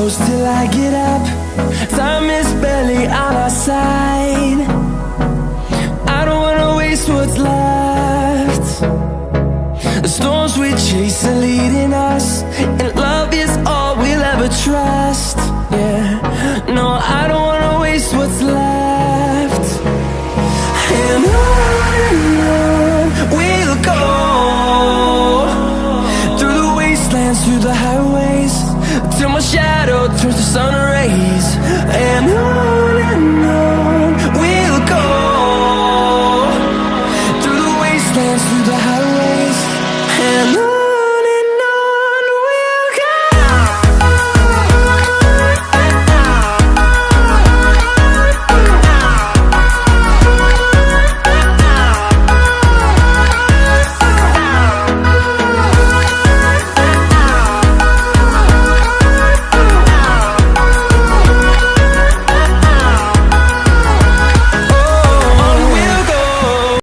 close till I get up. Time is barely on our side. I don't wanna waste what's left. The storms we chase are leading us.